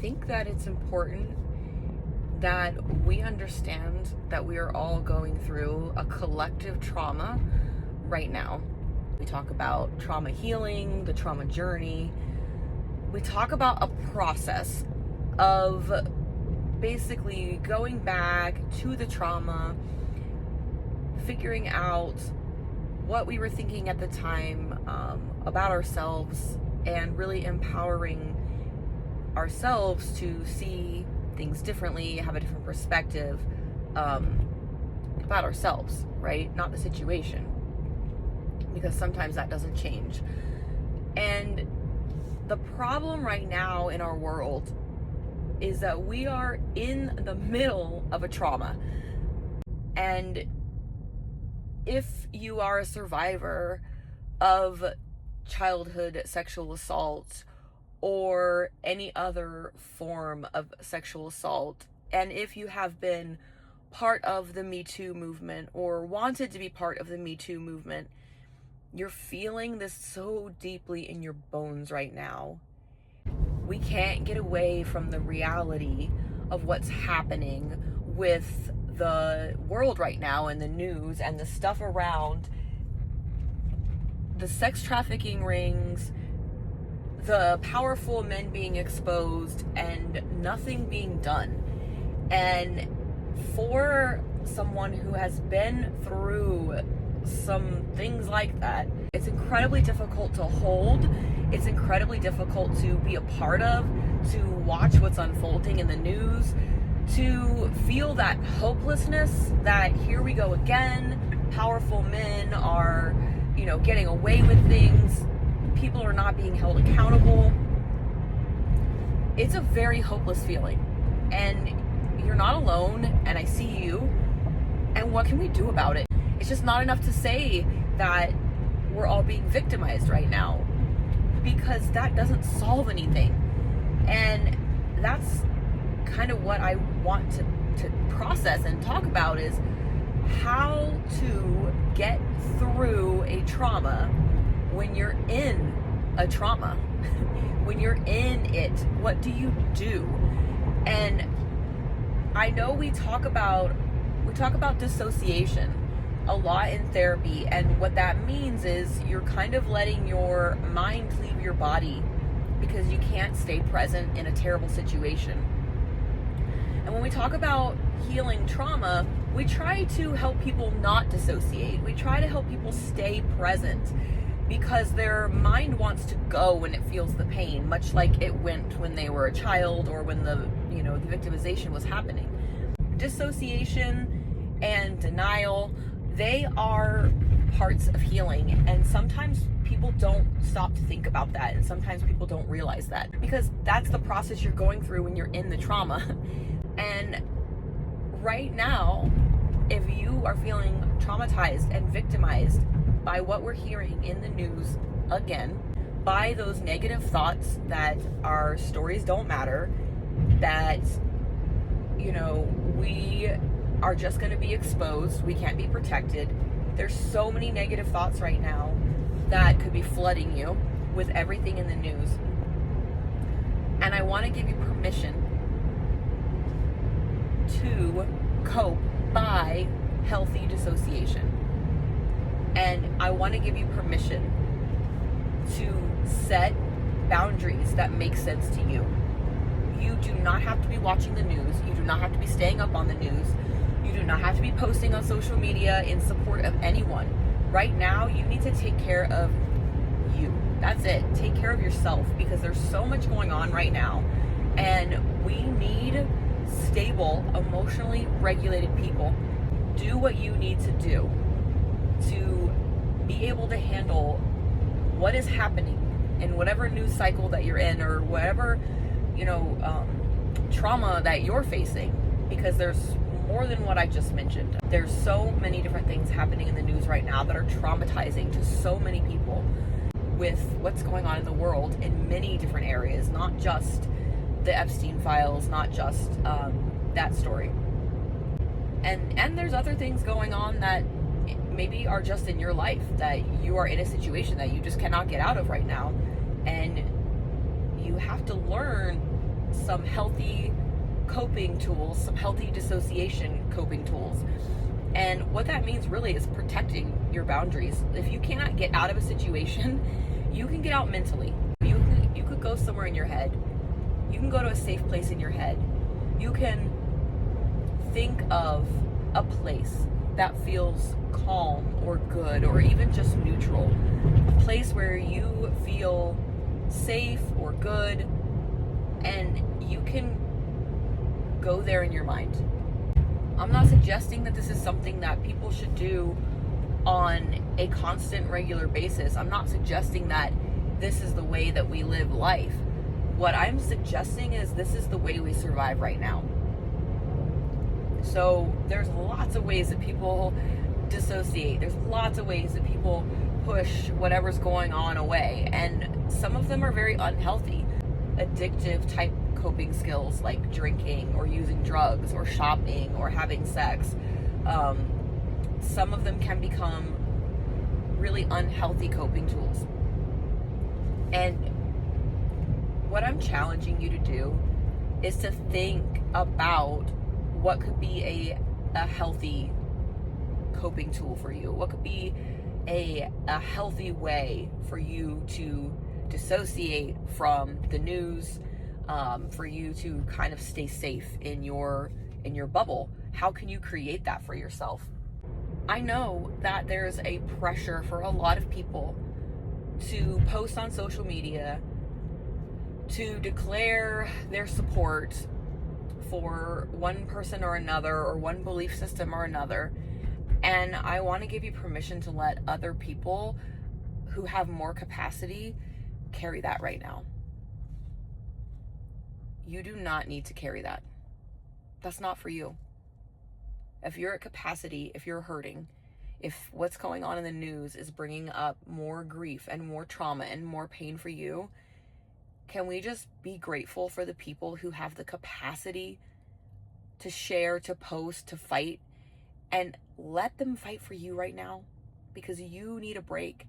think that it's important that we understand that we are all going through a collective trauma right now. We talk about trauma healing, the trauma journey. We talk about a process of basically going back to the trauma, figuring out what we were thinking at the time about ourselves, and really empowering ourselves to see things differently, have a different perspective about ourselves, right? Not the situation, because sometimes that doesn't change. And the problem right now in our world is that we are in the middle of a trauma. And if you are a survivor of childhood sexual assault or any other form of sexual assault, and if you have been part of the Me Too movement or wanted to be part of the Me Too movement, you're feeling this so deeply in your bones right now. We can't get away from the reality of what's happening with the world right now and the news and the stuff around the sex trafficking rings, the powerful men being exposed, and nothing being done. And for someone who has been through some things like that, it's incredibly difficult to hold. It's incredibly difficult to be a part of, to watch what's unfolding in the news, to feel that hopelessness that here we go again, powerful men are, getting away with things, people are not being held accountable. It's a very hopeless feeling, and you're not alone, and I see you, and what can we do about it? It's just not enough to say that we're all being victimized right now, because that doesn't solve anything. And that's kind of what I want to process and talk about, is how to get through a trauma when you're in a trauma. When you're in it, what do you do? And I know we talk about dissociation a lot in therapy, and what that means is you're kind of letting your mind leave your body because you can't stay present in a terrible situation. And when we talk about healing trauma, we try to help people not dissociate. We try to help people stay present, because their mind wants to go when it feels the pain, much like it went when they were a child or when the victimization was happening. Dissociation and denial, they are parts of healing, and sometimes people don't stop to think about that, and sometimes people don't realize that, because that's the process you're going through when you're in the trauma. And right now, if you are feeling traumatized and victimized by what we're hearing in the news again, by those negative thoughts that our stories don't matter, that we are just going to be exposed, we can't be protected. There's so many negative thoughts right now that could be flooding you with everything in the news. And I want to give you permission to cope by healthy dissociation. And I want to give you permission to set boundaries that make sense to you. You do not have to be watching the news. You do not have to be staying up on the news. You do not have to be posting on social media in support of anyone. Right now, you need to take care of you. That's it. Take care of yourself, because there's so much going on right now. And we need stable, emotionally regulated people. Do what you need to do to be able to handle what is happening in whatever news cycle that you're in, or whatever trauma that you're facing, because there's more than what I just mentioned. There's so many different things happening in the news right now that are traumatizing to so many people, with what's going on in the world in many different areas, not just the Epstein files, not just that story. And there's other things going on that maybe are just in your life, that you are in a situation that you just cannot get out of right now, and you have to learn some healthy coping tools, some healthy dissociation coping tools. And what that means really is protecting your boundaries. If you cannot get out of a situation, you can get out mentally. You could go somewhere in your head. You can go to a safe place in your head. You can think of a place that feels calm or good or even just neutral. A place where you feel safe or good, and you can go there in your mind. I'm not suggesting that this is something that people should do on a constant, regular basis. I'm not suggesting that this is the way that we live life. What I'm suggesting is this is the way we survive right now. So there's lots of ways that people dissociate. There's lots of ways that people push whatever's going on away. And some of them are very unhealthy. Addictive type coping skills like drinking or using drugs or shopping or having sex. Some of them can become really unhealthy coping tools. And what I'm challenging you to do is to think about what could be a healthy coping tool for you. What could be a healthy way for you to dissociate from the news, for you to kind of stay safe in your bubble. How can you create that for yourself? I know that there's a pressure for a lot of people to post on social media, to declare their support for one person or another, or one belief system or another. And I want to give you permission to let other people who have more capacity carry that right now. You do not need to carry that. That's not for you. If you're at capacity, if you're hurting, if what's going on in the news is bringing up more grief and more trauma and more pain for you, can we just be grateful for the people who have the capacity to share, to post, to fight, and let them fight for you right now? Because you need a break.